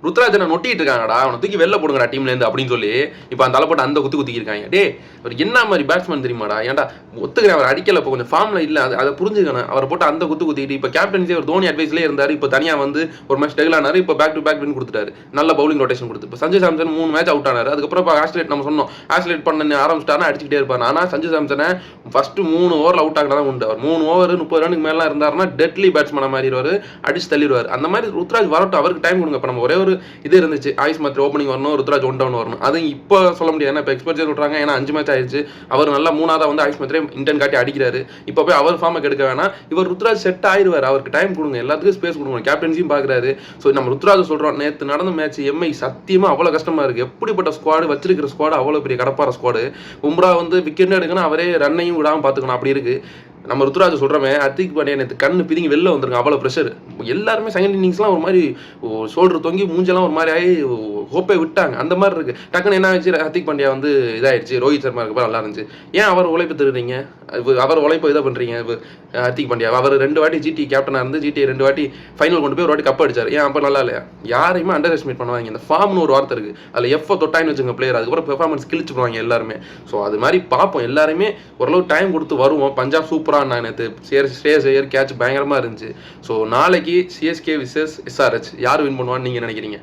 ருத்ராஜனை நொட்டிட்டு இருக்காங்கடா, அவனை தூக்கி வெளில போடுங்கடா டீம்லேருந்து அப்படின்னு சொல்லி இப்போ அந்த தலை போட்டு அந்த குத்திருக்காங்க. டே அவர் என்ன மாதிரி பேட்ஸ்மேன் தெரியுமாடா? ஏன்டா ஒத்துக்கிறேன் அவர் அடிக்கல, இப்போ கொஞ்சம் ஃபார்ம்ல இல்லை, அதை புரிஞ்சுக்கணும். அவரை போட்டு அந்த குத்திட்டு இப்போ கேப்டன்சி அவர் தோனி அட்வைஸ்லேயே இருந்தார். இப்போ தனியாக வந்து ஒரு மேட்ச் ஸ்ட்ரகிள் ஆனார். இப்போ பேக் டு பேக் வின் கொடுத்துட்டாரு, நல்ல பவுலிங் ரொட்டேஷன் கொடுத்து. இப்போ சஞ்சு சாம்சன் 3 மேட்ச் அவுட் ஆனார். அதுக்கப்புறம் இப்போ ஆஸ்ட்ரேட் நம்ம சொன்னோம், ஆஸ்ட்ரேட் பண்ண ஆரம்பிச்சிட்டாருன்னா அடிச்சுக்கிட்டே இருப்பார். ஆனால் சஞ்சு சாம்சனை ஃபர்ஸ்ட் 3 ஓவரில் அவுட் ஆகினா தான் உண்டு. அவர் 3 ஓவர் 30 ரனுக்கு மேலே இருந்தாருன்னா டெட்லி பேட்ஸ்மேன் மாறிடுவார், அடிச்சு தள்ளிடுவார். அந்த மாதிரி ருத்ராஜ் வரட்டும், அவருக்கு டைம் கொடுங்க. இப்போ நம்ம ஒரே ஒரு இது இருந்துச்சு, ஆயுஷ் மாத்திரை ஓப்பனிங் வரணும், ருத்ராஜ் 1 டவுன் வரணும். அது இப்போ சொல்ல முடியாது, ஏன்னா இப்போ எக்ஸ்பர்ட்ஸே சொல்கிறாங்க. ஏன்னா 5 மேட்ச் ஆயிடுச்சு, அவர் நல்லா 3ஆவதா வந்து ஆயுஷ் மாத்திரை இன்டென்ட் காட்டி அடிக்கிறாரு. இப்போ போய் அவர் ஃபார்மை கெடுக்க வேணாம், இவர் ருத்ராஜ் செட் ஆயிடுவார். அவருக்கு டைம் கொடுங்க, எல்லாத்துக்கும் ஸ்பேஸ் கொடுங்க, கேப்டன்சியும் பார்க்குறாரு. ஸோ நம்ம ருத்ராஜ் சொல்கிறோம், நேற்று நடந்த மேட்ச் எம்ஐ சத்தியமாக அவ்வளோ கஷ்டமாக இருக்குது. எப்படிப்பட்ட ஸ்குவாடு வச்சிருக்கிற ஸ்குவாடு, அவ்வளோ பெரிய கடப்பார ஸ்குவாடு. பும்ரா வந்து விக்கெட் எடுக்கணும், அவரே ரன்னையும் விடாமல் பார்த்துக்கணும், அப்படி இருக்குது. நம்ம ருத்ராஜ் சொல்கிறோமே, ஹர்திக் பாண்டியா நேற்று கண்ணு பிதிங்கி வெளில வந்துருங்க, அவ்வளோ ப்ரெஷர். எல்லாருமே செகண்ட் இன்னிங்ஸ்லாம் ஒரு மாதிரி ஷோல்டர் தொங்கி மூஞ்செல்லாம் ஒரு மாதிரி ஆகி ஹோப்பே விட்டாங்க. அந்த மாதிரி இருக்குது. டக்குன்னு என்ன ஆச்சு, ஹர்திக் பாண்டியா வந்து இதாகிடுச்சு, ரோஹித் சர்மா இருக்கப்போ நல்லா இருந்துச்சு. ஏன் அவர் உழைப்பு தருறீங்க? அவர் உழைப்பு இதாக பண்ணுறீங்க. ஹர்திக் பாண்டியா அவர் 2 வாட்டி ஜிடி கேப்டனாக இருந்து ஜிடி 2 வாட்டி ஃபைனல் கொண்டு போய் ஒரு வாட்டி கப் அடிச்சார். ஏன் அப்போ நல்லா இல்லையா? யாரையுமே அண்டர் எஸ்டிமேட் பண்ணுவாங்க. இந்த ஃபார்ம்னு ஒரு வார்த்தை இருக்குது, அதில் எஃப்ஓ தொட்டாயின்னு வச்சுங்க பிளேயர், அதுக்கப்புறம் பெர்ஃபார்மன்ஸ் கிழிச்சு போவாங்க எல்லாருமே. ஸோ அது மாதிரி பார்ப்போம், எல்லாருமே ஓரளவு டைம் கொடுத்து வருவோம். பஞ்சாப் சூப்பராக நான் நேற்று ஸ்ரேயஸ் ஐயர் கேட்ச் பயங்கரமாக இருந்துச்சு. ஸோ நாளைக்கு சிஎஸ்கே விசஸ் எஸ்ஆர்ஹெச் யார் வின் பண்ணுவான்னு நீங்கள் நினைக்கிறீங்க?